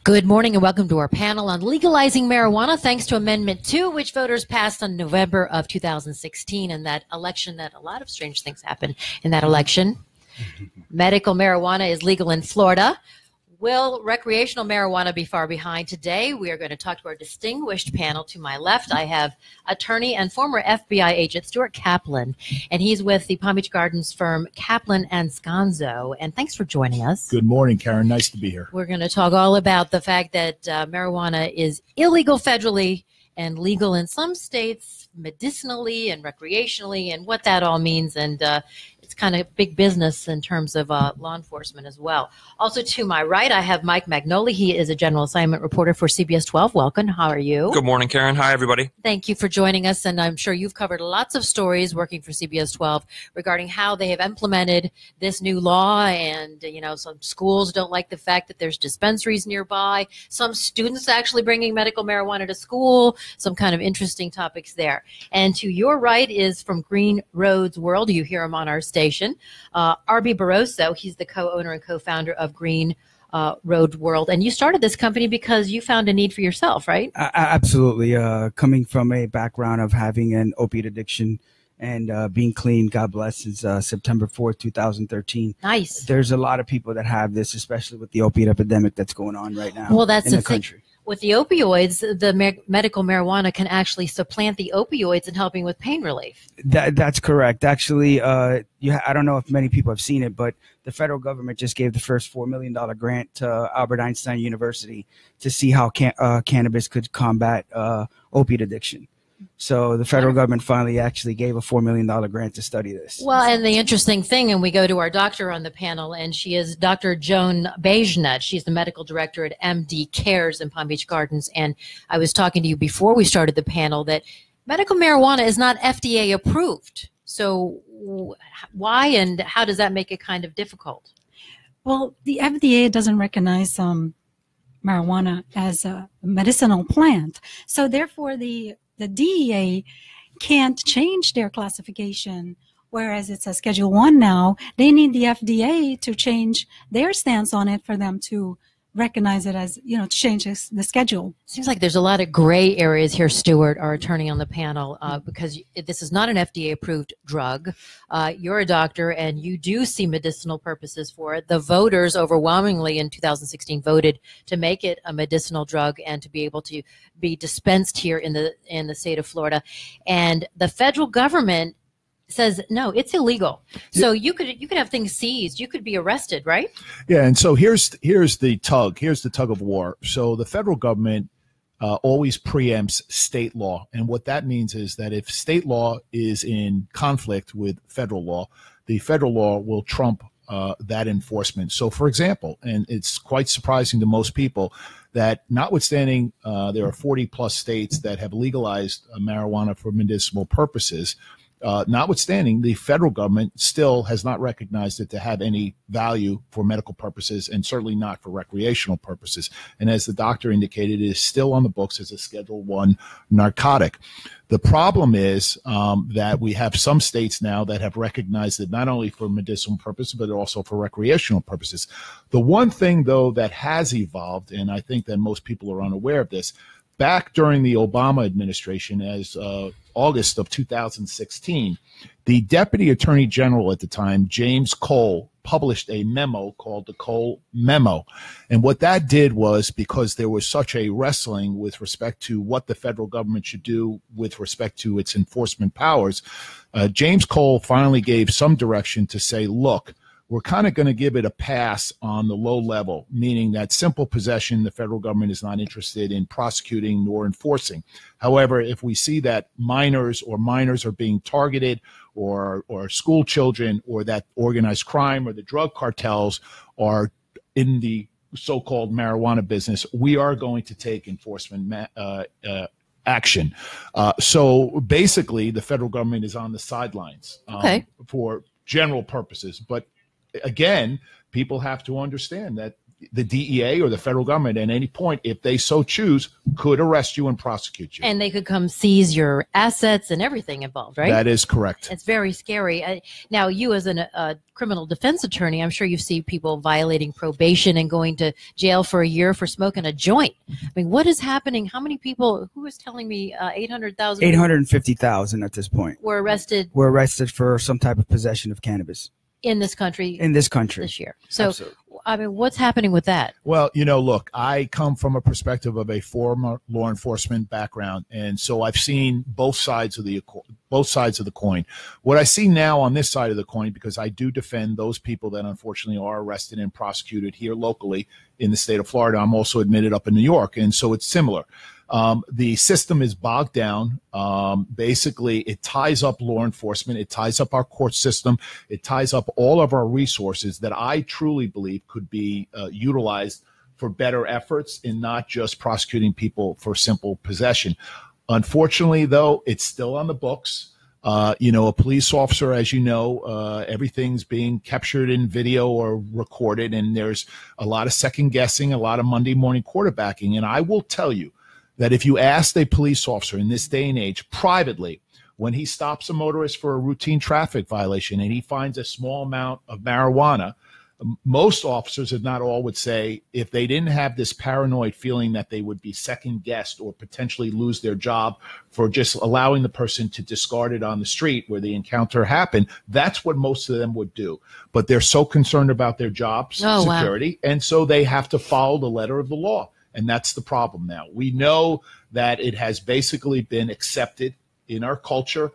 Good morning and welcome to our panel on legalizing marijuana thanks to Amendment 2, which voters passed on November of 2016. And that election, that a lot of strange things happened in that election. Medical marijuana is legal in Florida. Will recreational marijuana be far behind? Today, we are going to talk to our distinguished panel. To my left, I have attorney and former FBI agent Stuart Kaplan, and he's with the Palm Beach Gardens firm Kaplan and Sconzo. And thanks for joining us. Good morning, Karen. Nice to be here. We're going to talk all about the fact that marijuana is illegal federally and legal in some states medicinally and recreationally, and what that all means. And it's kind of big business in terms of law enforcement as well. Also to my right, I have Mike Magnoli. He is a general assignment reporter for CBS 12. Welcome. How are you? Good morning, Karen. Hi, everybody. Thank you for joining us. And I'm sure you've covered lots of stories working for CBS 12 regarding how they have implemented this new law. And, you know, some schools don't like the fact that there's dispensaries nearby. Some students actually bringing medical marijuana to school. Some kind of interesting topics there. And to your right is from Green Roads World. You hear him on our station. R.B. Barroso, he's the co-owner and co-founder of Green Road World. And you started this company because you found a need for yourself, right? Absolutely. Coming from a background of having an opiate addiction and being clean, God bless, since September 4th, 2013. Nice. There's a lot of people that have this, especially with the opiate epidemic that's going on right now that's in the country. With the opioids, the medical marijuana can actually supplant the opioids in helping with pain relief. That's correct. Actually, I don't know if many people have seen it, but the federal government just gave the first $4 million grant to Albert Einstein University to see how cannabis could combat opiate addiction. So the federal government finally actually gave a $4 million grant to study this. Well, and the interesting thing, and we go to our doctor on the panel, and she is Dr. Joan Baijnath. She's the medical director at MD Cares in Palm Beach Gardens. And I was talking to you before we started the panel that medical marijuana is not FDA approved. So why and how does that make it kind of difficult? Well, the FDA doesn't recognize marijuana as a medicinal plant. So therefore, the DEA can't change their classification, whereas it's a Schedule 1 now. They need the FDA to change their stance on it for them to recognize it as, to change the schedule. Seems like there's a lot of gray areas here, Stuart, our attorney on the panel, because this is not an FDA-approved drug. You're a doctor, and you do see medicinal purposes for it. The voters overwhelmingly in 2016 voted to make it a medicinal drug and to be able to be dispensed here in the state of Florida. And the federal government says no, it's illegal. So you could have things seized. You could be arrested, right? Yeah, and so here's the tug of war. So the federal government always preempts state law, and what that means is that if state law is in conflict with federal law, the federal law will trump that enforcement. So, for example, and it's quite surprising to most people that notwithstanding there are 40 plus states that have legalized marijuana for medicinal purposes. Notwithstanding, the federal government still has not recognized it to have any value for medical purposes and certainly not for recreational purposes. And as the doctor indicated, it is still on the books as a Schedule 1 narcotic. The problem is that we have some states now that have recognized it not only for medicinal purposes, but also for recreational purposes. The one thing, though, that has evolved, and I think that most people are unaware of this, back during the Obama administration, as August of 2016, the Deputy Attorney General at the time, James Cole, published a memo called the Cole Memo. And what that did was, because there was such a wrestling with respect to what the federal government should do with respect to its enforcement powers, James Cole finally gave some direction to say, look, we're kind of going to give it a pass on the low level, meaning that simple possession, the federal government is not interested in prosecuting nor enforcing. However, if we see that minors are being targeted, or school children, or that organized crime or the drug cartels are in the so-called marijuana business, we are going to take enforcement action. So basically, the federal government is on the sidelines for general purposes. But again, people have to understand that the DEA or the federal government at any point, if they so choose, could arrest you and prosecute you. And they could come seize your assets and everything involved, right? That is correct. It's very scary. Now, you as a criminal defense attorney, I'm sure you see people violating probation and going to jail for a year for smoking a joint. I mean, what is happening? How many people, who was telling me 800,000? 850,000 at this point. Were arrested? Were arrested for some type of possession of cannabis. In this country? In this country. This year. So, absolutely. I mean, what's happening with that? Well, you know, look, I come from a perspective of a former law enforcement background, and so I've seen both sides of the coin. What I see now on this side of the coin, because I do defend those people that unfortunately are arrested and prosecuted here locally in the state of Florida. I'm also admitted up in New York, and so it's similar. The system is bogged down. Basically, it ties up law enforcement. It ties up our court system. It ties up all of our resources that I truly believe could be utilized for better efforts in not just prosecuting people for simple possession. Unfortunately, though, it's still on the books. You know, a police officer, as you know, everything's being captured in video or recorded, and there's a lot of second guessing, a lot of Monday morning quarterbacking. And I will tell you that if you ask a police officer in this day and age privately, when he stops a motorist for a routine traffic violation and he finds a small amount of marijuana, most officers, if not all, would say if they didn't have this paranoid feeling that they would be second guessed or potentially lose their job for just allowing the person to discard it on the street where the encounter happened, that's what most of them would do. But they're so concerned about their job security, and so they have to follow the letter of the law. And that's the problem now. We know that it has basically been accepted in our culture.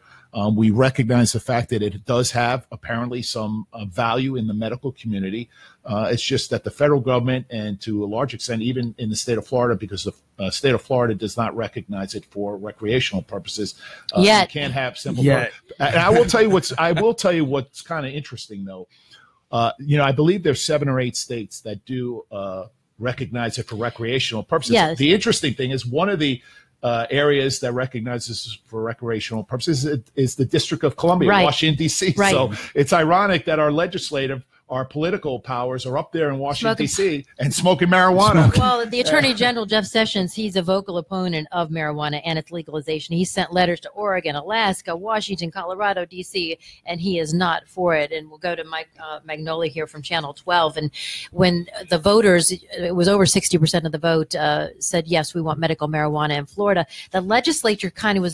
We recognize the fact that it does have apparently some value in the medical community. It's just that the federal government, and to a large extent, even in the state of Florida, because the state of Florida does not recognize it for recreational purposes. You can't have simple. And I will tell you what's kind of interesting, though. You know, I believe there's 7 or 8 states that do recognize it for recreational purposes. Yes. The interesting thing is one of the areas that recognizes for recreational purposes is the District of Columbia, Washington, D.C. Right. So it's ironic that our political powers are up there in Washington, D.C. and smoking marijuana. Well, the Attorney General, Jeff Sessions, he's a vocal opponent of marijuana and its legalization. He sent letters to Oregon, Alaska, Washington, Colorado, D.C., and he is not for it. And we'll go to Mike Magnolia here from Channel 12. And when the voters, it was over 60% of the vote, said, yes, we want medical marijuana in Florida, the legislature kind of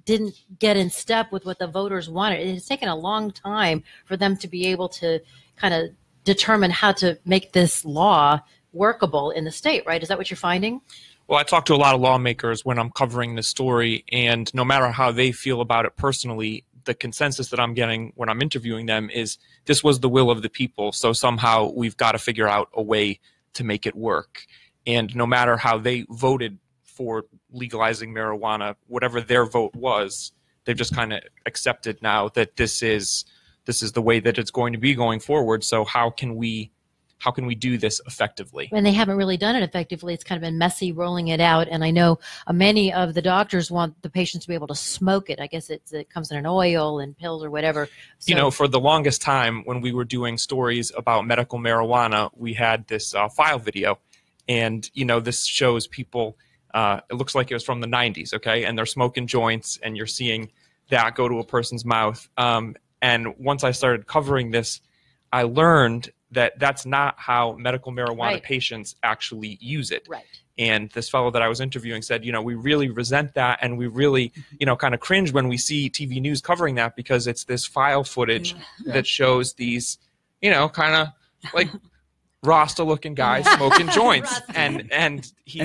didn't get in step with what the voters wanted. It has taken a long time for them to be able to kind of determine how to make this law workable in the state, right? Is that what you're finding? Well, I talk to a lot of lawmakers when I'm covering this story, and no matter how they feel about it personally, the consensus that I'm getting when I'm interviewing them is this was the will of the people, so somehow we've got to figure out a way to make it work. And no matter how they voted for legalizing marijuana, whatever their vote was, they've just kind of accepted now that this is the way that it's going to be going forward. So how can we do this effectively? And they haven't really done it effectively. It's kind of been messy rolling it out. And I know many of the doctors want the patients to be able to smoke it. I guess it comes in an oil and pills or whatever. So, you know, for the longest time when we were doing stories about medical marijuana, we had this file video. And, you know, this shows people, it looks like it was from the 90s, okay? And they're smoking joints, and you're seeing that go to a person's mouth. And once I started covering this, I learned that that's not how medical marijuana patients actually use it. Right. And this fellow that I was interviewing said, you know, we really resent that, and we really, you know, kind of cringe when we see TV news covering that, because it's this file footage that shows these, you know, kind of like Rasta-looking guys smoking joints, and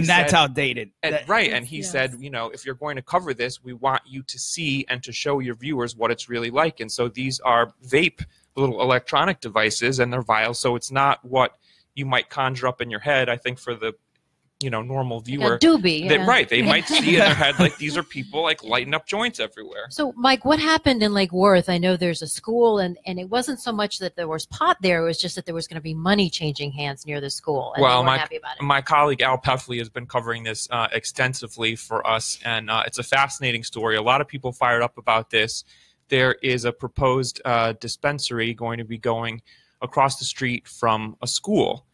that's outdated. And he said, you know, if you're going to cover this, we want you to see and to show your viewers what it's really like. And so these are vape, little electronic devices, and they're vials. So it's not what you might conjure up in your head. I think for the, you know, normal viewer, like a doobie, they might see in their head like these are people like lighting up joints everywhere. So, Mike, what happened in Lake Worth? I know there's a school, and it wasn't so much that there was pot there; it was just that there was going to be money changing hands near the school. And well, they weren't happy about it. My colleague Al Peffley has been covering this extensively for us, and it's a fascinating story. A lot of people fired up about this. There is a proposed dispensary going to be going across the street from a school.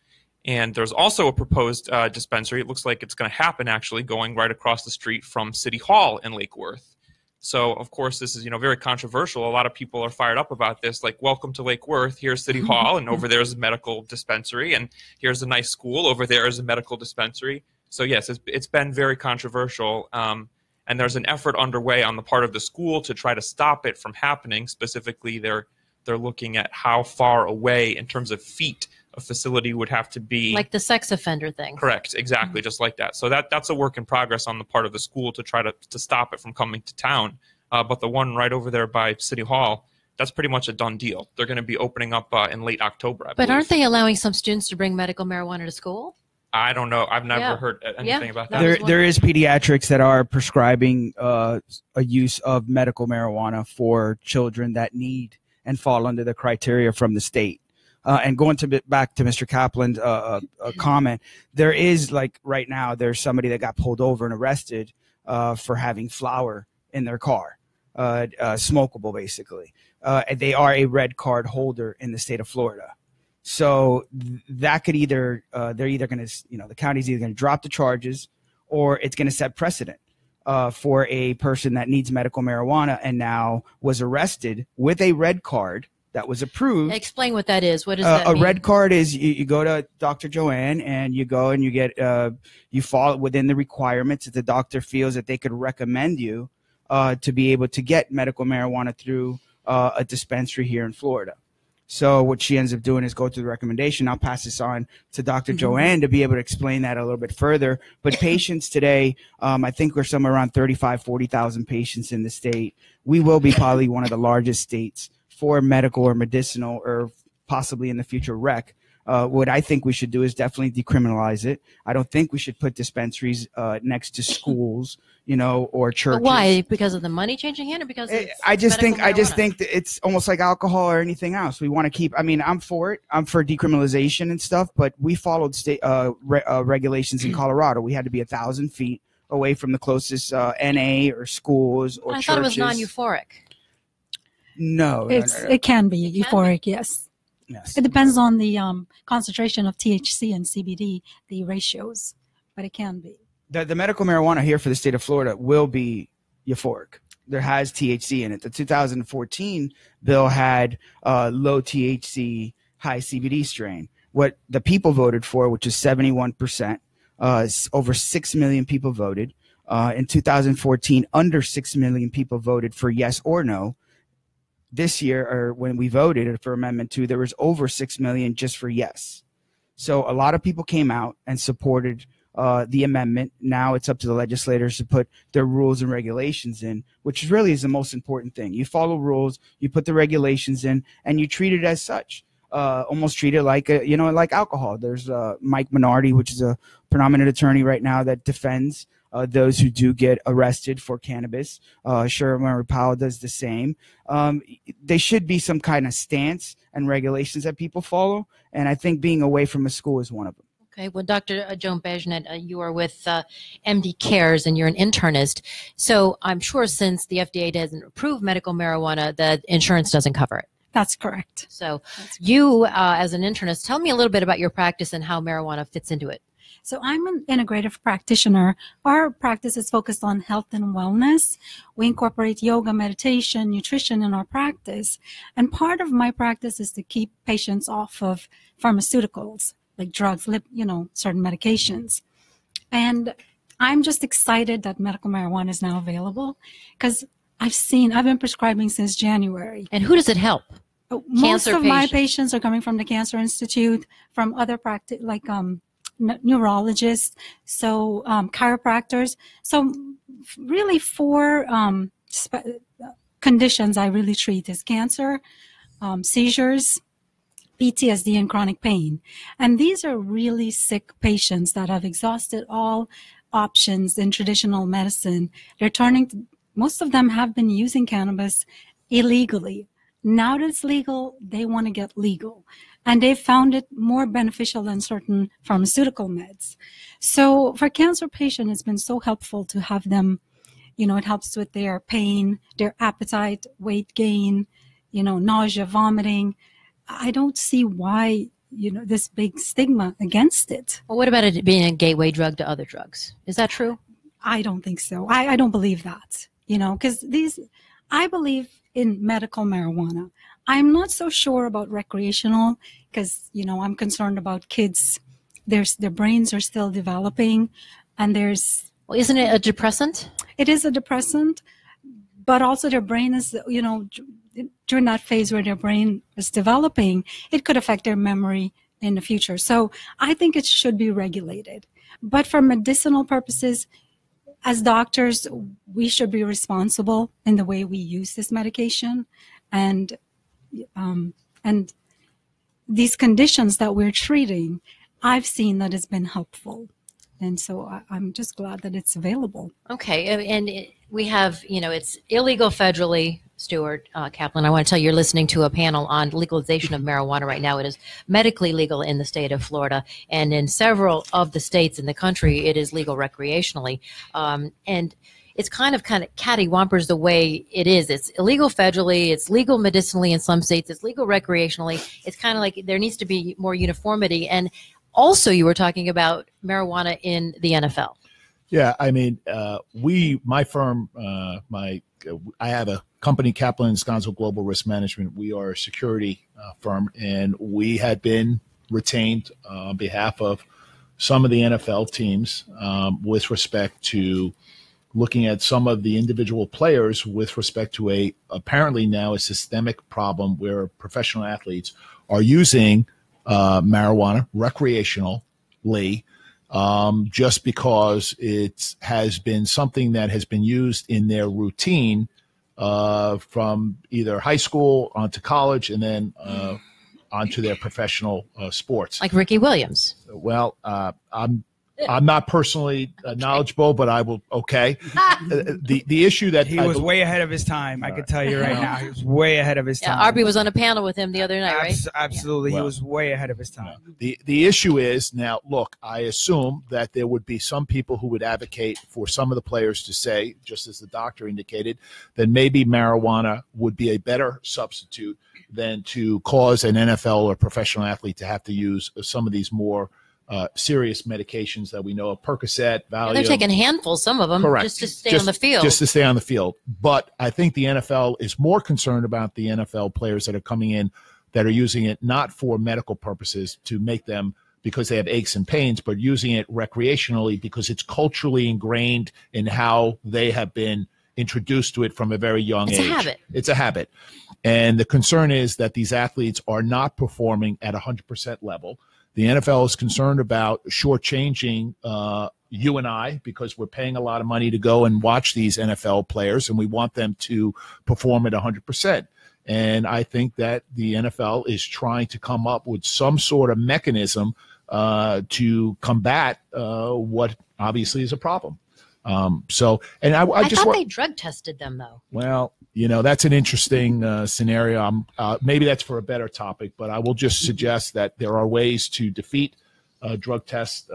And there's also a proposed dispensary. It looks like it's going to happen actually going right across the street from City Hall in Lake Worth. So, of course, this is, very controversial. A lot of people are fired up about this. Like, welcome to Lake Worth. Here's City Hall, and over there's a medical dispensary, and here's a nice school. Over there is a medical dispensary. So, yes, it's been very controversial. And there's an effort underway on the part of the school to try to stop it from happening. Specifically, they're looking at how far away in terms of feet a facility would have to be. Like the sex offender thing. Correct, exactly, just like that. So that's a work in progress on the part of the school to try to stop it from coming to town. But the one right over there by City Hall, that's pretty much a done deal. They're going to be opening up in late October, I believe. But aren't they allowing some students to bring medical marijuana to school? I don't know. I've never heard anything about that. There is pediatrics that are prescribing a use of medical marijuana for children that need and fall under the criteria from the state. And going back to Mr. Kaplan's comment, there is, like, right now, there's somebody that got pulled over and arrested for having flour in their car, smokable, basically. They are a red card holder in the state of Florida. So that could either, they're either going to, the county's either going to drop the charges, or it's going to set precedent for a person that needs medical marijuana and now was arrested with a red card that was approved. Explain what that is. What does that mean? A red card is you go to Dr. Joanne and you go and you get, you fall within the requirements that the doctor feels that they could recommend you to be able to get medical marijuana through a dispensary here in Florida. So what she ends up doing is go through the recommendation. I'll pass this on to Dr. Joanne to be able to explain that a little bit further. But patients today, I think we're somewhere around 40,000 patients in the state. We will be probably one of the largest states for medical or medicinal, or possibly in the future rec. What I think we should do is definitely decriminalize it. I don't think we should put dispensaries next to schools, or churches. But why? Because of the money changing hand, or because I just think that it's almost like alcohol or anything else. We want to keep. I mean, I'm for it. I'm for decriminalization and stuff. But we followed state regulations in Colorado. We had to be 1,000 feet away from the closest NA or schools or churches. I thought it was non-euphoric. No, it can be euphoric. Yes. It depends on the concentration of THC and CBD, the ratios, but it can be. The medical marijuana here for the state of Florida will be euphoric. There has THC in it. The 2014 bill had low THC, high CBD strain. What the people voted for, which is 71%, over 6 million people voted. In 2014, under 6 million people voted for yes or no. This year, or when we voted for Amendment 2, there was over 6 million just for yes. So a lot of people came out and supported the amendment. Now it's up to the legislators to put their rules and regulations in, which really is the most important thing. You follow rules, you put the regulations in, and you treat it as such. Almost treat it like like alcohol. There's Mike Minardi, which is a predominant attorney right now that defends those who do get arrested for cannabis. Sherman Powell does the same. There should be some kind of stance and regulations that people follow, and I think being away from a school is one of them. Okay, well, Dr. Joan Baijnath, you are with MD Cares, and you're an internist. So I'm sure since the FDA doesn't approve medical marijuana, that insurance doesn't cover it. That's correct. So you, as an internist, tell me a little bit about your practice and how marijuana fits into it. So I'm an integrative practitioner. Our practice is focused on health and wellness. We incorporate yoga, meditation, nutrition in our practice. And part of my practice is to keep patients off of pharmaceuticals, like drugs, certain medications. And I'm just excited that medical marijuana is now available, because I've been prescribing since January. And who does it help? Most of my patients are coming from the Cancer Institute, from other practice, like neurologists, so chiropractors. So really 4 conditions I really treat is cancer, seizures, PTSD, and chronic pain. And these are really sick patients that have exhausted all options in traditional medicine. Most of them have been using cannabis illegally. Now that it's legal, they want to get legal. And they've found it more beneficial than certain pharmaceutical meds. So for cancer patients, it's been so helpful to have them, it helps with their pain, their appetite, weight gain, nausea, vomiting. I don't see why, this big stigma against it. Well, what about it being a gateway drug to other drugs? Is that true? I don't think so. I don't believe that, because I believe in medical marijuana. I'm not so sure about recreational because, I'm concerned about kids. Their brains are still developing, and Well, isn't it a depressant? It is a depressant, but also their brain is, during that phase where their brain is developing, it could affect their memory in the future. So I think it should be regulated. But for medicinal purposes, as doctors, we should be responsible in the way we use this medication, and these conditions that we're treating, I've seen that it's been helpful. And so I'm just glad that it's available. Okay. And we have, it's illegal federally, Stuart Kaplan. I want to tell you, you're listening to a panel on legalization of marijuana right now. It is medically legal in the state of Florida. And in several of the states in the country, it is legal recreationally. And it's kind of cattywampers the way it is. It's illegal federally. It's legal medicinally in some states. It's legal recreationally. It's kind of like there needs to be more uniformity. And also, you were talking about marijuana in the NFL. Yeah, I mean, my firm, I have a company, Kaplan & Sconzo Global Risk Management. We are a security firm, and we had been retained on behalf of some of the NFL teams with respect to looking at some of the individual players with respect to apparently now a systemic problem where professional athletes are using marijuana recreationally, just because it has been something that has been used in their routine from either high school onto college and then onto their professional sports. Like Ricky Williams. Well, I'm not personally knowledgeable, but I will. Okay. The issue that he was way ahead of his time. I can tell you right now, he was way ahead of his time. Yeah, Arby was on a panel with him the other night, right? Absolutely, Yeah. He was way ahead of his time. The issue is now. Look, I assume that there would be some people who would advocate for some of the players to say, just as the doctor indicated, that maybe marijuana would be a better substitute than to cause an NFL or professional athlete to have to use some of these more serious medications that we know of, Percocet, Valium. They're taking handfuls, some of them, Correct. just to stay on the field. Just to stay on the field. But I think the NFL is more concerned about the NFL players that are coming in that are using it not for medical purposes to make them because they have aches and pains, but using it recreationally because it's culturally ingrained in how they have been introduced to it from a very young age. It's a habit. It's a habit. And the concern is that these athletes are not performing at 100% level. The NFL is concerned about shortchanging you and I because we're paying a lot of money to go and watch these NFL players, and we want them to perform at 100%. And I think that the NFL is trying to come up with some sort of mechanism to combat what obviously is a problem. I thought they drug tested them, though. Well, that's an interesting scenario. Maybe that's for a better topic, but I will just suggest that there are ways to defeat drug tests.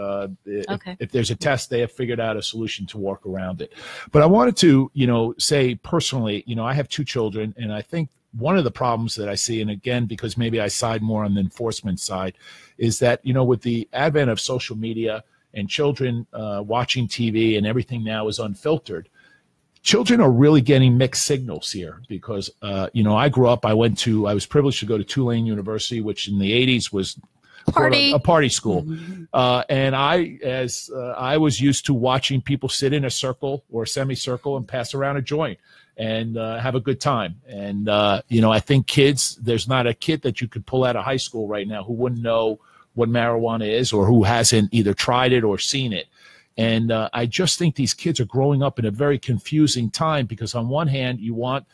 If there's a test, they have figured out a solution to work around it. But I wanted to, say personally, I have two children, and I think one of the problems that I see, and again, because maybe I side more on the enforcement side, is that, with the advent of social media and children watching TV and everything now is unfiltered, children are really getting mixed signals here because, I grew up, I was privileged to go to Tulane University, which in the 80s was a party school. And I was used to watching people sit in a circle or a semicircle and pass around a joint and have a good time. And, I think there's not a kid that you could pull out of high school right now who wouldn't know what marijuana is or who hasn't either tried it or seen it. And I just think these kids are growing up in a very confusing time because on one hand, you want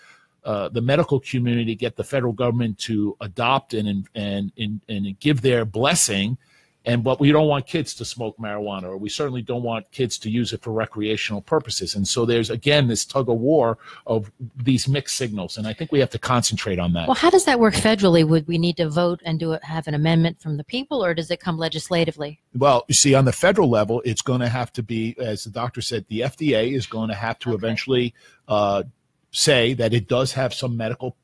the medical community to get the federal government to adopt and give their blessing, but we don't want kids to smoke marijuana, or we certainly don't want kids to use it for recreational purposes. And so there's, again, this tug of war of these mixed signals, and I think we have to concentrate on that. Well, how does that work federally? Would we need to vote and have an amendment from the people, or does it come legislatively? Well, you see, on the federal level, it's going to have to be, as the doctor said, the FDA is going to have to eventually say that it does have some medical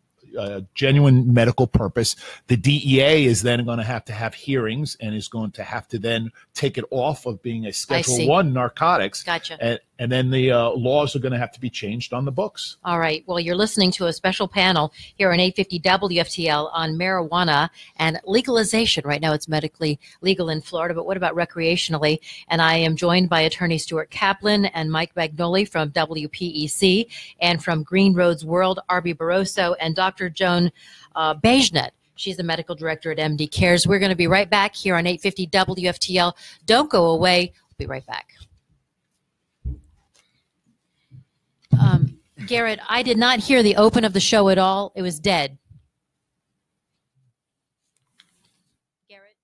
genuine medical purpose. The DEA is then going to have hearings and is going to have to then take it off of being a Schedule 1 narcotics. Gotcha. And then the laws are going to have to be changed on the books. All right. Well, you're listening to a special panel here on 850 WFTL on marijuana and legalization. Right now it's medically legal in Florida, but what about recreationally? And I am joined by Attorney Stuart Kaplan and Mike Magnoli from WPEC, and from Green Roads World, Arby Barroso, and Dr. Joan Baijnath. She's the medical director at MD Cares. We're going to be right back here on 850 WFTL. Don't go away. We'll be right back. Garrett, I did not hear the open of the show at all. It was dead. Garrett?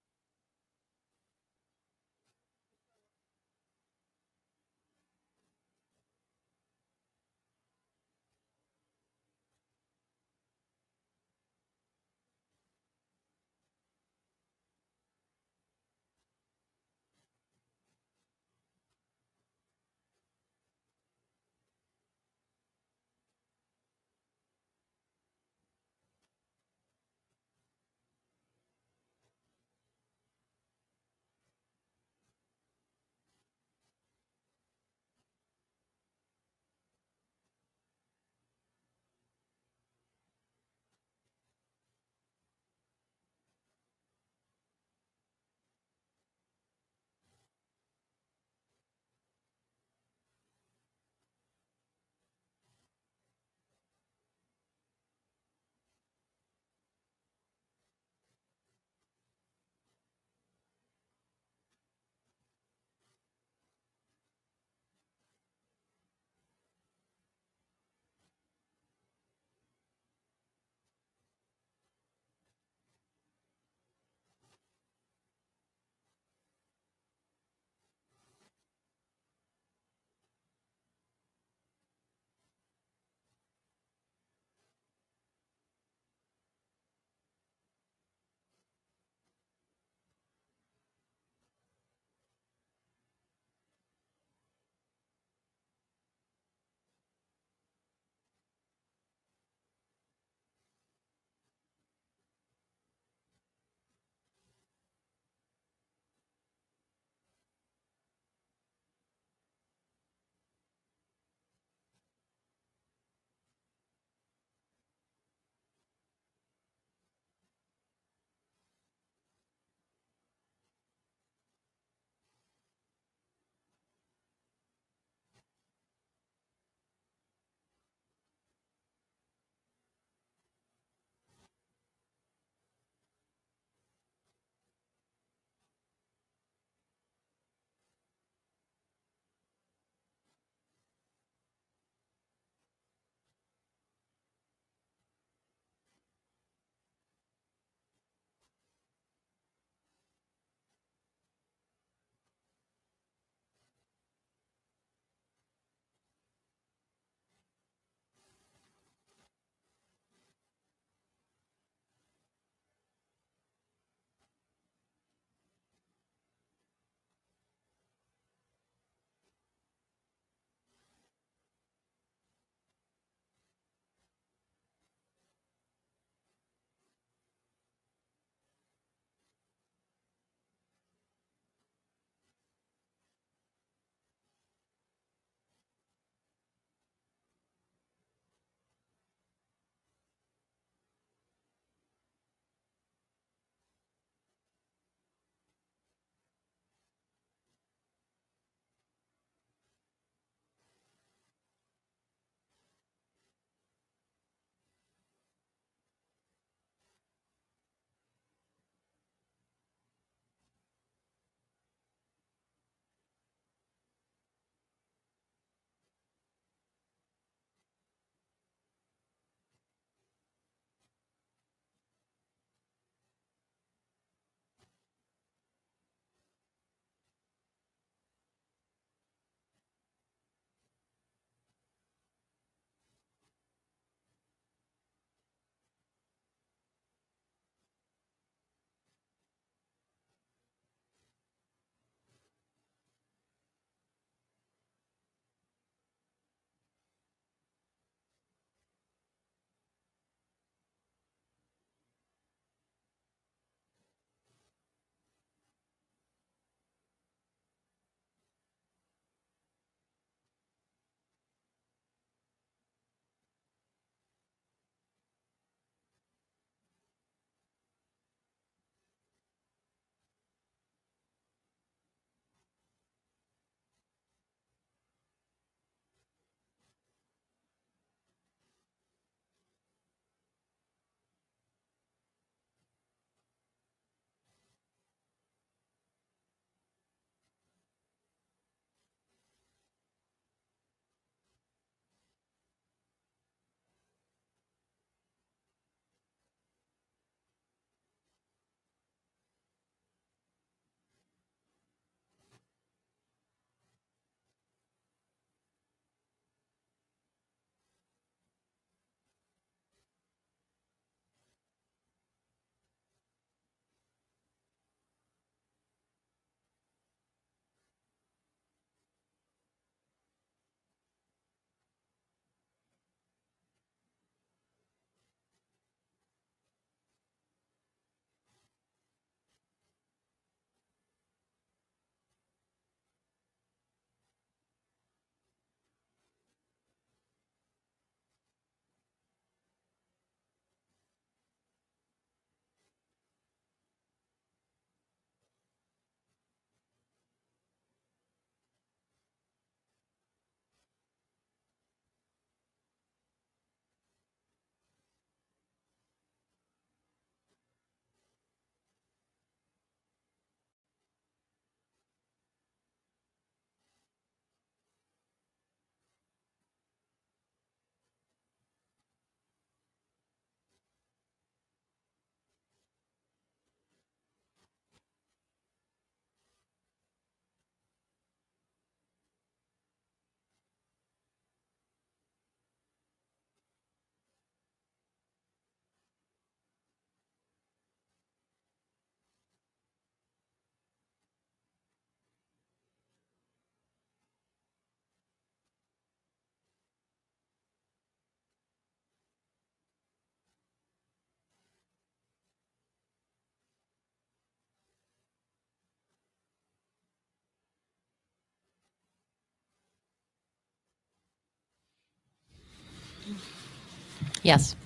Yes.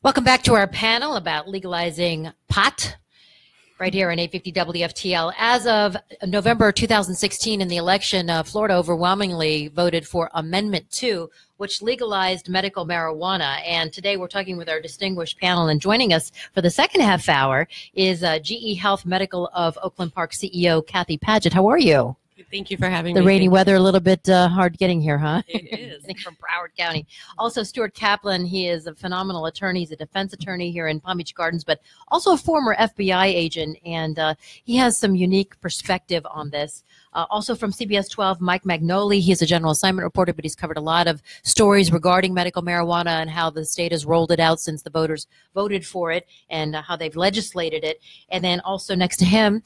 Welcome back to our panel about legalizing pot right here on 850 WFTL. As of November 2016 in the election, Florida overwhelmingly voted for Amendment 2, which legalized medical marijuana. And today we're talking with our distinguished panel, and joining us for the second half hour is GE Health Medical of Oakland Park CEO Kathy Paget. How are you? Thank you for having me. The rainy weather, a little bit hard getting here, huh? It is. From Broward County. Also, Stuart Kaplan, he is a phenomenal attorney. He's a defense attorney here in Palm Beach Gardens, but also a former FBI agent, and he has some unique perspective on this. Also from CBS 12, Mike Magnoli. He's a general assignment reporter, but he's covered a lot of stories regarding medical marijuana and how the state has rolled it out since the voters voted for it, and how they've legislated it. And then also next to him,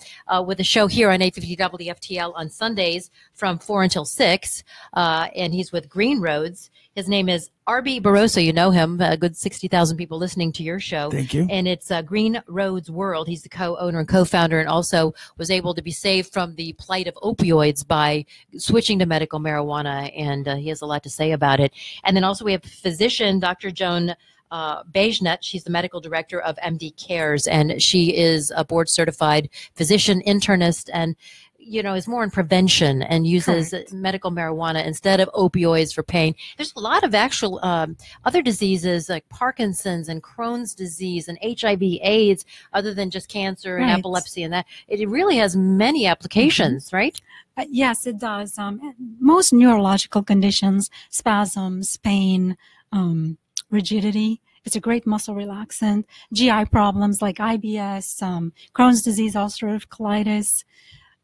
with a show here on 850 WFTL on Sundays from 4 until 6, and he's with Green Roads. His name is R.B. Barroso. You know him, a good 60,000 people listening to your show. Thank you. And it's Green Roads World. He's the co-owner and co-founder, and also was able to be saved from the plight of opioids by switching to medical marijuana, and he has a lot to say about it. And then also we have physician Dr. Joan Baijnath. She's the medical director of MD Cares, and she is a board-certified physician, internist, and is more in prevention and uses Correct. medical marijuana instead of opioids for pain. There's a lot of actual other diseases like Parkinson's and Crohn's disease and HIV/AIDS, other than just cancer and Right. epilepsy and that. It really has many applications, right? Yes, it does. Most neurological conditions, spasms, pain, rigidity. It's a great muscle relaxant. GI problems like IBS, Crohn's disease, ulcerative colitis,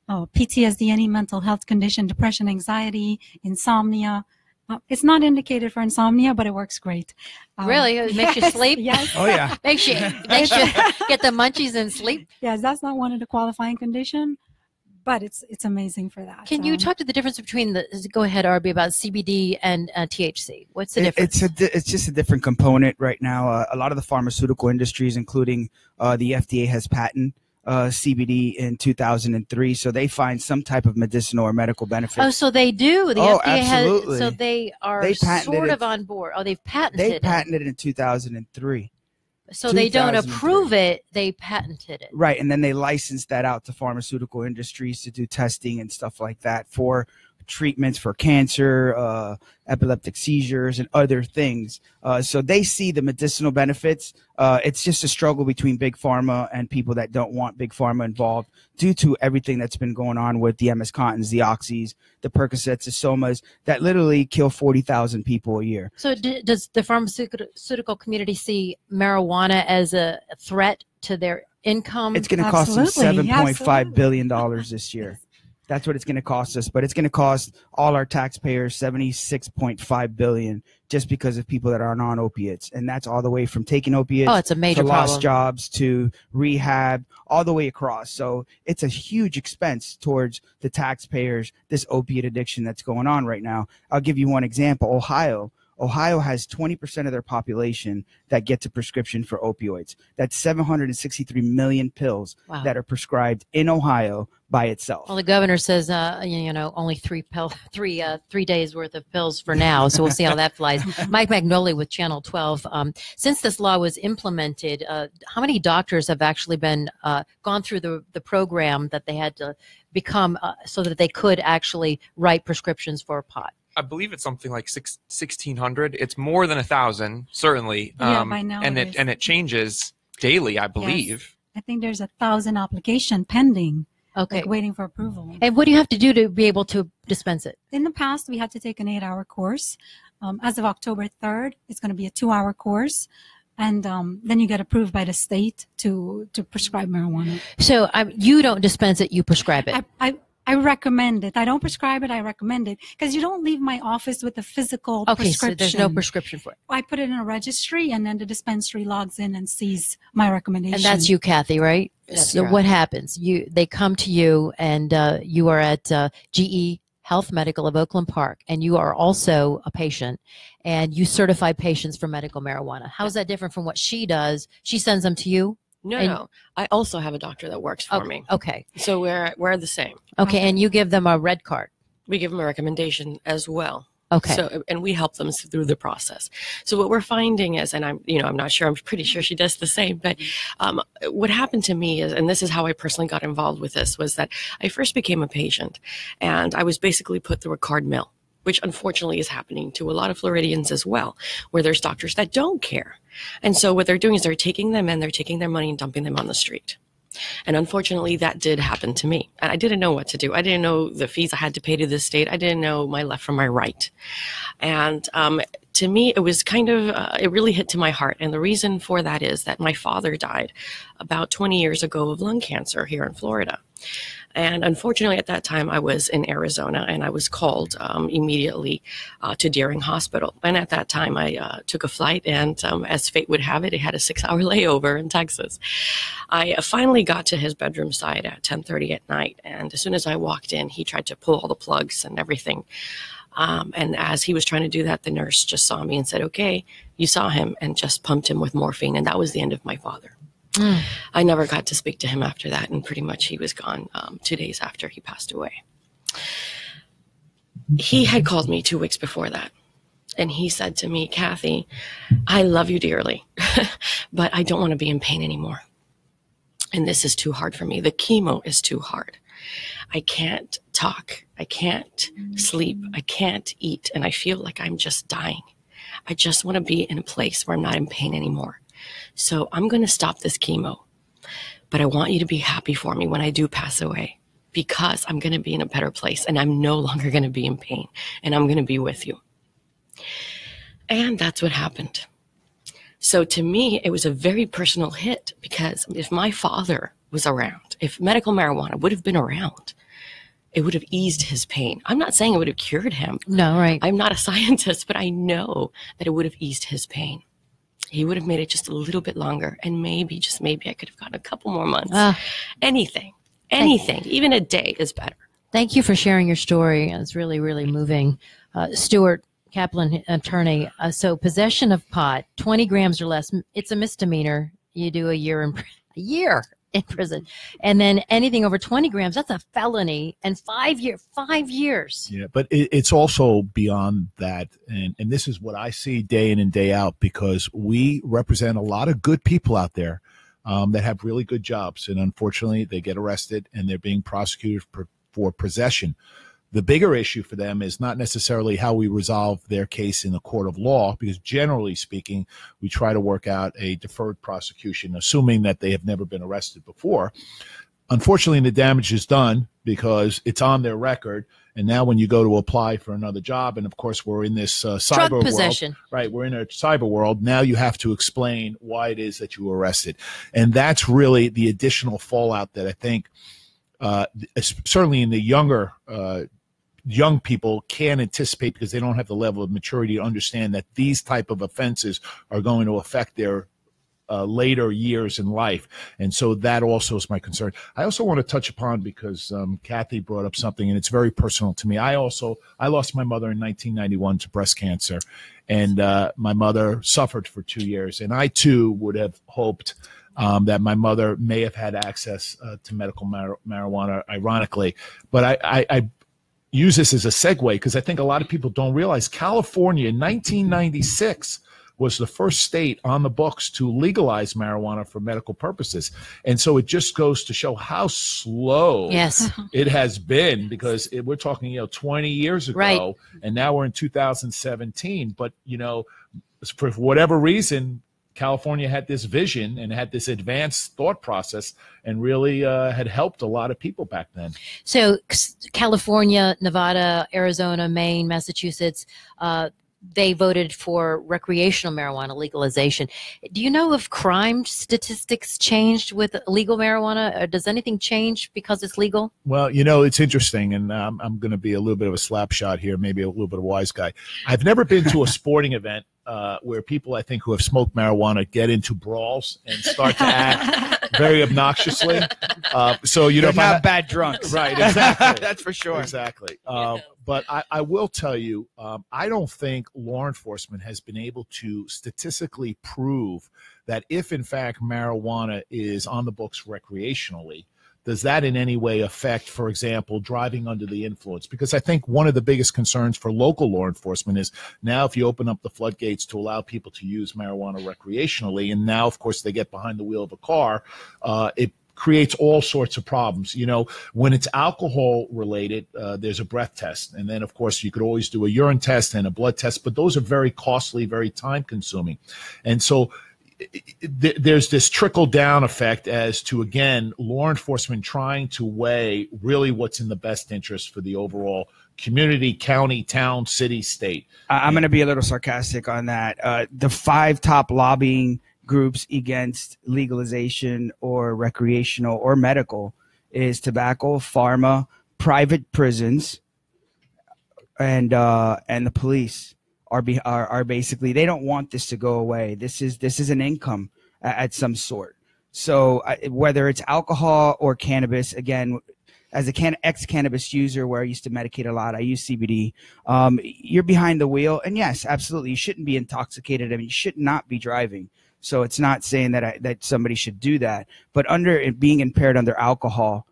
PTSD, any mental health condition, depression, anxiety, insomnia. It's not indicated for insomnia, but it works great. Really? It makes you sleep? Yes. Oh yeah. makes you get the munchies and sleep? Yes, that's not one of the qualifying condition, but it's amazing for that. Can you talk to the difference between go ahead, RB, about CBD and THC? What's the difference? It's just a different component right now. A lot of the pharmaceutical industries, including the FDA, has patented CBD in 2003, so they find some type of medicinal or medical benefit. Oh, so they do. The Oh, FDA absolutely. so they are They patented sort it. of on board. Oh, they've patented They it. patented it in 2003. So they don't 2003. approve it, they patented it. Right, and then they licensed that out to pharmaceutical industries to do testing and stuff like that for treatments for cancer, epileptic seizures, and other things. So they see the medicinal benefits. It's just a struggle between big pharma and people that don't want big pharma involved due to everything that's been going on with the MS Contons, the Oxys, the Percocets, the Somas that literally kill 40,000 people a year. So does the pharmaceutical community see marijuana as a threat to their income? It's going to cost them Absolutely, $7.5 billion absolutely. this year. That's what it's going to cost us, but it's going to cost all our taxpayers $76.5 billion just because of people that are on opiates, and that's all the way from taking opiates Oh, it's a major to lost problem. jobs to rehab, all the way across. So it's a huge expense towards the taxpayers. This opiate addiction that's going on right now. I'll give you one example. Ohio has 20% of their population that gets a prescription for opioids. That's 763 million pills Wow. that are prescribed in Ohio by itself. Well, the governor says, only three days worth of pills for now. So we'll see how that flies. Mike Magnoli with Channel 12. Since this law was implemented, how many doctors have actually been gone through the program that they had to become so that they could actually write prescriptions for pot? I believe it's something like 1,600. It's more than 1,000, certainly. Yeah, by now and it is. it changes daily, I believe. I think there's 1,000 application pending, Okay. like waiting for approval. And what do you have to do to be able to dispense it? In the past, we had to take an 8-hour course. As of October 3rd, it's going to be a 2-hour course. And then you get approved by the state to prescribe marijuana. So you don't dispense it, you prescribe it. I recommend it. I don't prescribe it. I recommend it because you don't leave my office with a physical Okay, prescription. so there's no prescription for it. I put it in a registry, and then the dispensary logs in and sees my recommendation. And that's you, Kathy, right? That's so right. what happens? They come to you, and you are at GE Health Medical of Oakland Park, and you are also a patient, and you certify patients for medical marijuana. How is that different from what she does? She sends them to you? No. I also have a doctor that works for me. Okay. So we're the same. Okay, and you give them a red card. We give them a recommendation as well. Okay. So, and we help them through the process. So what we're finding is, and I'm not sure, I'm pretty sure she does the same, but what happened to me is, and this is how I personally got involved with this, was that I first became a patient and I was basically put through a card mill, which unfortunately is happening to a lot of Floridians as well, where there's doctors that don't care. And so what they're doing is they're taking them in, they're taking their money and dumping them on the street. And unfortunately, that did happen to me. And I didn't know what to do. I didn't know the fees I had to pay to the state. I didn't know my left from my right. And to me, it was kind of, it really hit to my heart. And the reason for that is that my father died about 20 years ago of lung cancer here in Florida. And unfortunately, at that time, I was in Arizona and I was called immediately to Deering Hospital. And at that time, I took a flight and as fate would have it, it had a 6-hour layover in Texas. I finally got to his bedroom side at 10:30 at night. And as soon as I walked in, he tried to pull all the plugs and everything. And as he was trying to do that, the nurse just saw me and said, okay, you saw him, and just pumped him with morphine. And that was the end of my father. I never got to speak to him after that, and pretty much he was gone 2 days after he passed away. He had called me 2 weeks before that, and he said to me, Kathy, I love you dearly, but I don't want to be in pain anymore. And this is too hard for me. The chemo is too hard. I can't talk. I can't sleep. I can't eat, and I feel like I'm just dying. I just want to be in a place where I'm not in pain anymore. So I'm going to stop this chemo, but I want you to be happy for me when I do pass away, because I'm going to be in a better place and I'm no longer going to be in pain, and I'm going to be with you. And that's what happened. So to me, it was a very personal hit, because if my father was around, if medical marijuana would have been around, it would have eased his pain. I'm not saying it would have cured him. No, right. I'm not a scientist, but I know that it would have eased his pain. He would have made it just a little bit longer, and maybe, just maybe, I could have gotten a couple more months. Anything, even a day is better. Thank you for sharing your story. It's really, really moving. Stuart Kaplan, attorney. So possession of pot, 20 grams or less, it's a misdemeanor. You do a year in prison. And then anything over 20 grams, that's a felony, and 5 years. Yeah, but it's also beyond that. And this is what I see day in and day out, because we represent a lot of good people out there that have really good jobs. And unfortunately, they get arrested and they're being prosecuted for possession. The bigger issue for them is not necessarily how we resolve their case in the court of law, because generally speaking, we try to work out a deferred prosecution, assuming that they have never been arrested before. Unfortunately, the damage is done because it's on their record. And now when you go to apply for another job, and of course we're in this cyber drug possession world, right? We're in a cyber world. Now you have to explain why it is that you were arrested. And that's really the additional fallout that I think certainly in the young people can't anticipate, because they don't have the level of maturity to understand that these type of offenses are going to affect their later years in life. And so that also is my concern. I also want to touch upon, because Kathy brought up something, and it's very personal to me. I lost my mother in 1991 to breast cancer, and my mother suffered for 2 years. And I too would have hoped that my mother may have had access to medical marijuana, ironically. But I use this as a segue, because I think a lot of people don't realize California in 1996 was the first state on the books to legalize marijuana for medical purposes. And so it just goes to show how slow it has been, because we're talking, 20 years ago, right, and now we're in 2017. But, for whatever reason, California had this vision and had this advanced thought process, and really had helped a lot of people back then. So California, Nevada, Arizona, Maine, Massachusetts, they voted for recreational marijuana legalization. Do you know if crime statistics changed with legal marijuana? Or does anything change because it's legal? Well, it's interesting, and I'm going to be a little bit of a slap shot here, maybe a little bit of a wise guy. I've never been to a sporting event where people, I think, who have smoked marijuana get into brawls and start to act very obnoxiously. So you know, They're not bad drunks, right? Exactly. That's for sure. Exactly. But I will tell you, I don't think law enforcement has been able to statistically prove that if, in fact, marijuana is on the books recreationally, does that in any way affect, for example, driving under the influence? Because I think one of the biggest concerns for local law enforcement is now if you open up the floodgates to allow people to use marijuana recreationally, and now, of course, they get behind the wheel of a car, it creates all sorts of problems. You know, when it's alcohol related, there's a breath test. And then, of course, you could always do a urine test and a blood test, but those are very costly, very time consuming. And so there's this trickle down effect as to, again, law enforcement trying to weigh really what's in the best interest for the overall community, county, town, city, state. I'm going to be a little sarcastic on that. The 5 top lobbying groups against legalization or recreational or medical is tobacco, pharma, private prisons, and the police are basically, they don't want this to go away. This is an income at some sort. So whether it's alcohol or cannabis, again, as a ex-cannabis user where I used to medicate a lot, I use CBD. You're behind the wheel, and yes, absolutely, you shouldn't be intoxicated. I mean, you should not be driving. So it's not saying that somebody should do that, but being impaired under alcohol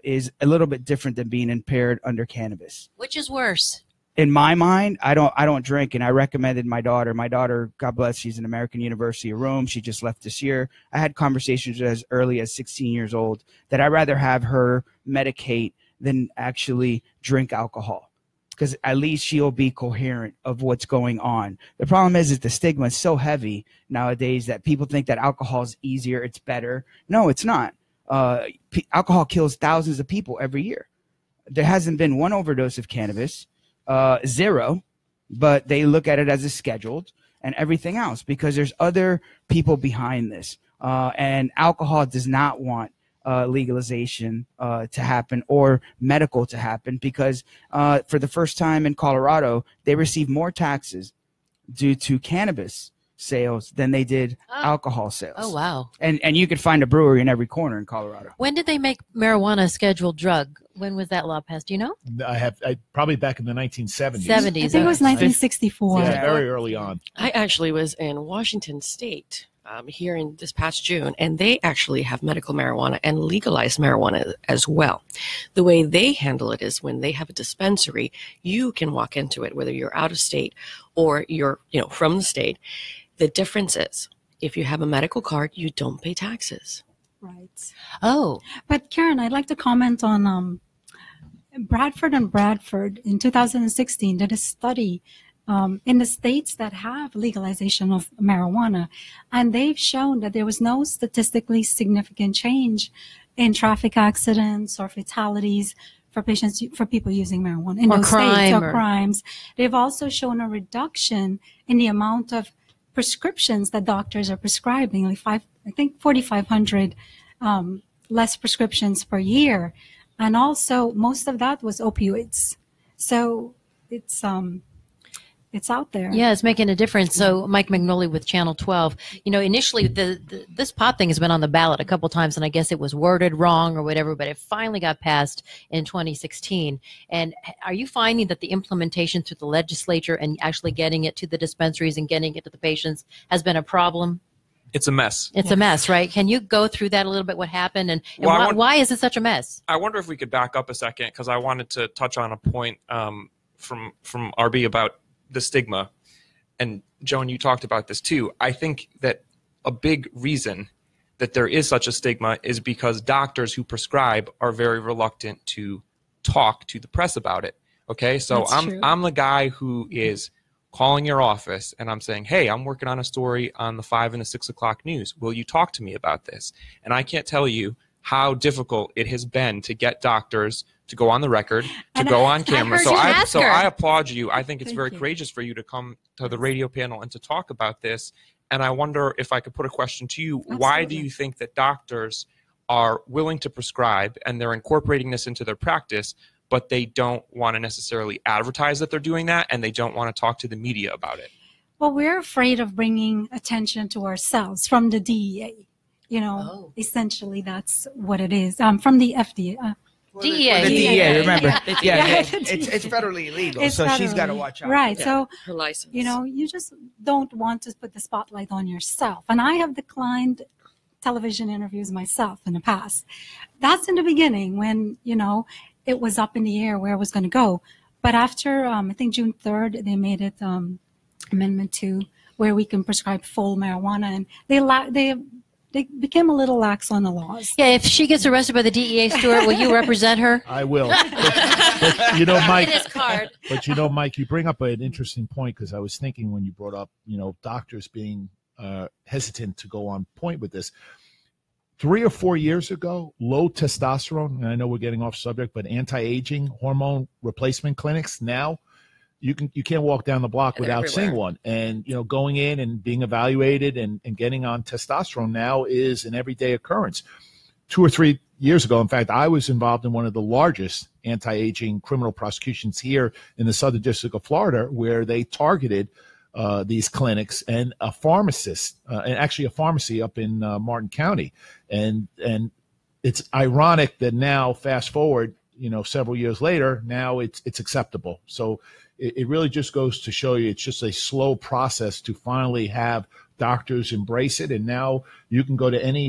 is a little bit different than being impaired under cannabis. Which is worse? In my mind, I don't drink, and I recommended my daughter. My daughter, God bless, she's in American University of Rome. She just left this year. I had conversations as early as 16 years old that I'd rather have her medicate than actually drink alcohol, because at least she'll be coherent of what's going on. The problem is the stigma is so heavy nowadays that people think that alcohol is easier, it's better. No, it's not. Alcohol kills thousands of people every year. There hasn't been one overdose of cannabis. 0, but they look at it as a scheduled and everything else because there's other people behind this. And alcohol does not want legalization to happen or medical to happen because for the first time in Colorado, they receive more taxes due to cannabis sales than they did alcohol sales. Oh, wow. And you could find a brewery in every corner in Colorado. When did they make marijuana a scheduled drug? When was that law passed? Do you know? I probably back in the 1970s. 70s. I think it was 1964. Yeah, very early on. I actually was in Washington State here in this past June, and they actually have medical marijuana and legalized marijuana as well. The way they handle it is when they have a dispensary, you can walk into it, whether you're out of state or you're from the state. The difference is if you have a medical card, you don't pay taxes. Right. Oh. But Karen, I'd like to comment on Bradford and Bradford in 2016 did a study in the states that have legalization of marijuana, and they've shown that there was no statistically significant change in traffic accidents or fatalities for people using marijuana in those states or crimes. They've also shown a reduction in the amount of prescriptions that doctors are prescribing, like 4,500 less prescriptions per year. And also, most of that was opioids. So it's out there. Yeah, it's making a difference. So Mike Magnoli with Channel 12, initially this pot thing has been on the ballot a couple times, and I guess it was worded wrong or whatever, but it finally got passed in 2016. And are you finding that the implementation through the legislature and actually getting it to the dispensaries and getting it to the patients has been a problem? It's a mess. It's a mess, right? Can you go through that a little bit, what happened, and why is it such a mess? I wonder if we could back up a second, because I wanted to touch on a point from RB about the stigma. And Joan, you talked about this too. I think that a big reason that there is such a stigma is because doctors who prescribe are very reluctant to talk to the press about it. Okay, so I'm the guy who is calling your office and I'm saying, hey, I'm working on a story on the 5 and the 6 o'clock news. Will you talk to me about this? And I can't tell you how difficult it has been to get doctors to go on the record, to go on camera. So I applaud you. I think it's very courageous for you to come to the radio panel and to talk about this. And I wonder if I could put a question to you. Absolutely. Why do you think that doctors are willing to prescribe and they're incorporating this into their practice, but they don't want to necessarily advertise that they're doing that, and they don't want to talk to the media about it? Well, we're afraid of bringing attention to ourselves from the DEA. essentially that's what it is. From the FDA. DEA. The DEA, remember? Yeah. It's federally illegal, It's so she's got to federally. watch out. Right. Yeah. So, Her license. you just don't want to put the spotlight on yourself. And I have declined television interviews myself in the past. That's in the beginning when, it was up in the air where it was going to go. But after, I think June 3rd, they made it Amendment 2 where we can prescribe full marijuana. And they became a little lax on the laws. Yeah, if she gets arrested by the DEA, Stuart, will you represent her? I will. But, Mike. In his card. But Mike, you bring up an interesting point because I was thinking when you brought up, doctors being hesitant to go on point with this. 3 or 4 years ago, low testosterone, and I know we're getting off subject, but anti-aging hormone replacement clinics now, you can't walk down the block without seeing one. And, going in and being evaluated and getting on testosterone now is an everyday occurrence. 2 or 3 years ago, in fact, I was involved in one of the largest anti-aging criminal prosecutions here in the Southern District of Florida, where they targeted these clinics and a pharmacist, and actually a pharmacy up in Martin County. And it's ironic that now, fast forward, several years later, now it's acceptable. So it really just goes to show you it's just a slow process to finally have doctors embrace it. And now you can go to any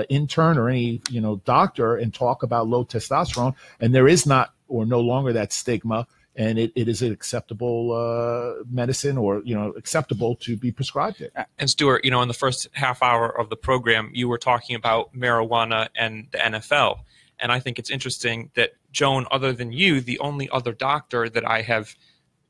intern or any doctor and talk about low testosterone, and there is not or no longer that stigma. And it is an acceptable medicine or, acceptable to be prescribed it. And Stuart, in the first half hour of the program, you were talking about marijuana and the NFL. And I think it's interesting that, Joan, other than you, the only other doctor that I have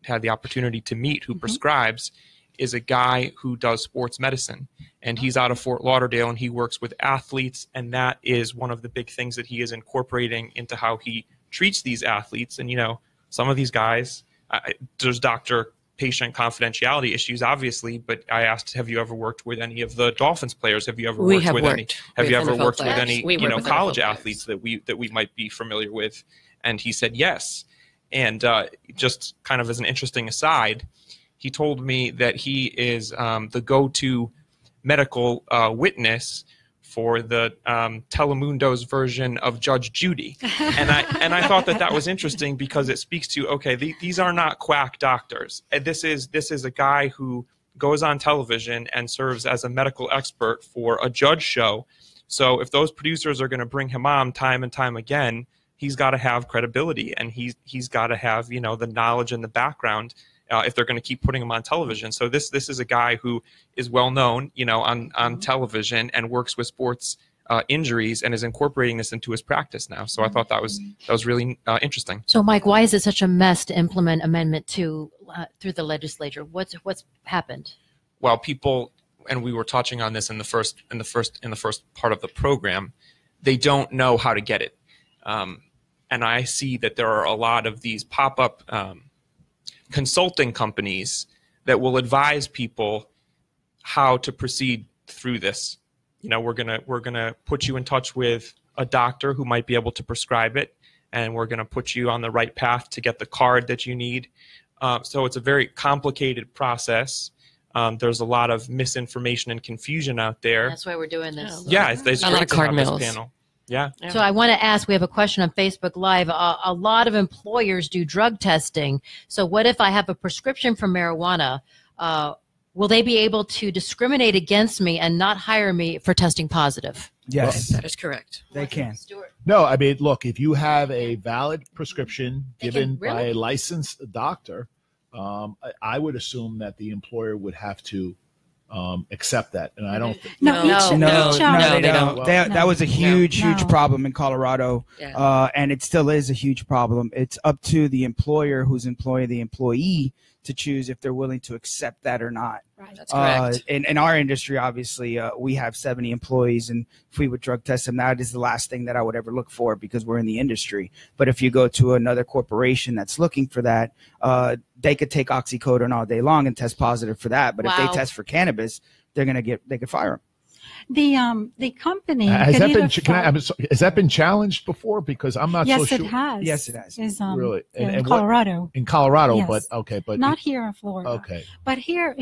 had the opportunity to meet who prescribes is a guy who does sports medicine. And he's out of Fort Lauderdale, and he works with athletes. And that is one of the big things that he is incorporating into how he treats these athletes. And, some of these guys, there's doctor-patient confidentiality issues, obviously, but I asked, have you ever worked with any of the Dolphins players? Have you ever worked with any? Have you ever worked with any, college athletes that we might be familiar with? And he said yes. And just kind of as an interesting aside, he told me that he is the go-to medical witness for the Telemundo's version of Judge Judy. And I thought that was interesting because it speaks to, okay, these are not quack doctors. This is a guy who goes on television and serves as a medical expert for a judge show. So if those producers are going to bring him on time and time again, he's got to have credibility, and he's got to have, the knowledge and the background if they're going to keep putting him on television. So this is a guy who is well known, on television and works with sports injuries and is incorporating this into his practice now. So I thought that was really interesting. So, Mike, why is it such a mess to implement Amendment 2 through the legislature? What's happened? Well, people, and we were touching on this in the first part of the program, they don't know how to get it, and I see that there are a lot of these pop-up consulting companies that will advise people how to proceed through this. We're gonna put you in touch with a doctor who might be able to prescribe it, and we're gonna put you on the right path to get the card that you need. So it's a very complicated process. There's a lot of misinformation and confusion out there. That's why we're doing this. Yeah, it's a lot of card this mills. panel. Yeah. So I want to ask, we have a question on Facebook Live. A lot of employers do drug testing. So what if I have a prescription for marijuana? Will they be able to discriminate against me and not hire me for testing positive? Yes, That is correct. they can. No, I mean, look, if you have a valid prescription given really? by a licensed doctor, I would assume that the employer would have to accept that. And I don't No, they don't. Well, That was a huge No. problem in Colorado, and it still is a huge problem. It's up to the employer who's employing the employee to choose if they're willing to accept that or not. Right. That's correct. In our industry, obviously, we have 70 employees, and if we would drug test them, that is the last thing that I would ever look for because we're in the industry. But if you go to another corporation that's looking for that, they could take oxycodone all day long and test positive for that. But if they test for cannabis, they could fire them. The company has could that either has that been challenged before? Because I'm not so yes, sure. it has. Yes, it has. Is, Really? in And Colorado. In Colorado, Yes. but Not here in Florida. Okay. But here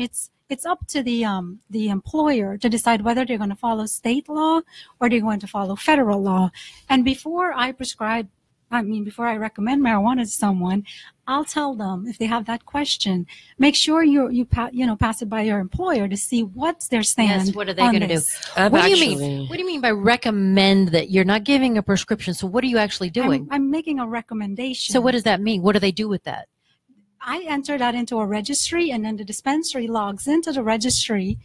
it's up to the employer to decide whether they're going to follow state law or they're going to follow federal law. And before I recommend marijuana to someone, I'll tell them, if they have that question, make sure you pass it by your employer to see what's their stand. Yes, what are they going to do? What do you mean? What do you mean by recommend? That you're not giving a prescription? So what are you actually doing? I'm making a recommendation. So what does that mean? What do they do with that? I enter that into a registry, and then the dispensary logs into the registry,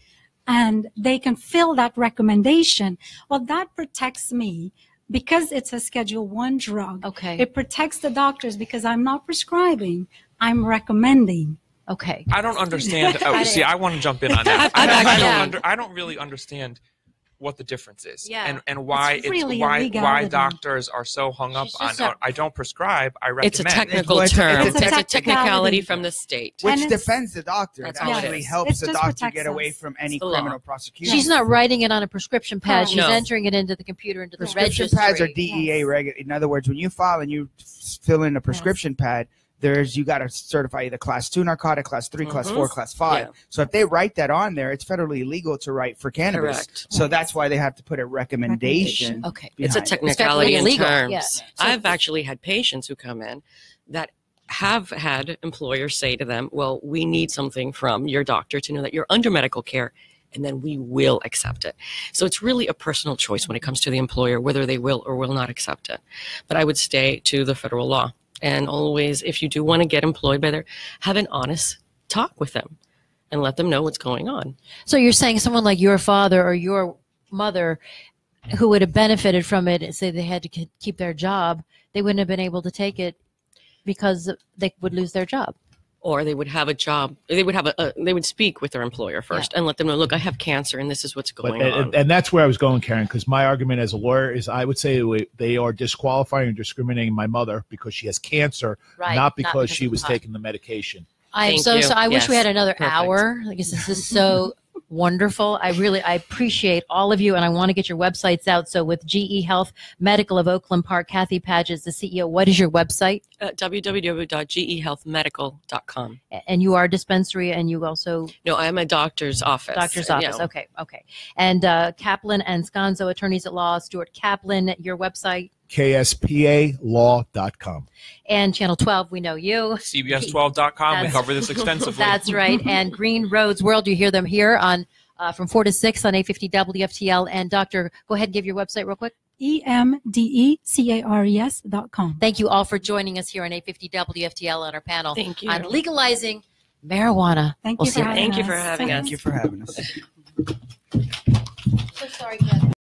and they can fill that recommendation. Well, that protects me. Because it's a Schedule 1 drug, okay. It protects the doctors because I'm not prescribing, I'm recommending. Okay. I don't understand. I want to jump in on that. I don't really understand what the difference is, and why why doctors are so hung up on. I don't prescribe. I recommend. It's a technical term. It's a technicality from the state, which defends the doctor. It actually helps the doctor get away from any criminal prosecution. She's not writing it on a prescription pad. She's No. entering it into the computer, into the registry. Prescription pads are DEA regular. In other words, when you file and you fill in a prescription pad, you got to certify either class 2 narcotic, class 3, class 4, class 5. Yeah. So if they write that on there, it's federally illegal to write for cannabis. Correct. So that's why they have to put a recommendation. Okay. It's a technicality in terms. Yeah. So I've actually had patients who come in that have had employers say to them, well, we need something from your doctor to know that you're under medical care, and then we will accept it. So it's really a personal choice when it comes to the employer, whether they will or will not accept it. But I would stay to the federal law. And always, if you do want to get employed by there, have an honest talk with them and let them know what's going on. So you're saying someone like your father or your mother who would have benefited from it and say they had to keep their job, they wouldn't have been able to take it because they would lose their job. Or they would have a job. They would speak with their employer first and let them know, look, I have cancer and this is what's going on. And that's where I was going, Karen, because my argument as a lawyer is I would say they are disqualifying and discriminating my mother because she has cancer, not because she was taking the medication. I wish we had another hour. I guess this is so wonderful. I appreciate all of you, and I want to get your websites out. So with GE Health Medical of Oakland Park, Kathy Padgett is the CEO. What is your website? www.gehealthmedical.com. And you are a dispensary, and you also... No, I'm a doctor's office. Doctor's office, okay. And Kaplan and Sconzo, attorneys at law, Stuart Kaplan, your website? KSPAlaw.com. And Channel 12, we know you. CBS12.com. We cover this extensively. That's right. And Green Roads World, you hear them here on from 4 to 6 on 850 WFTL. And Doctor, go ahead and give your website real quick. EMDECARES.com. Thank you all for joining us here on 850 WFTL on our panel. Thank you. On legalizing marijuana. Thank you for having us. Thank you for having us. Thank you for having us. So sorry, Kathy.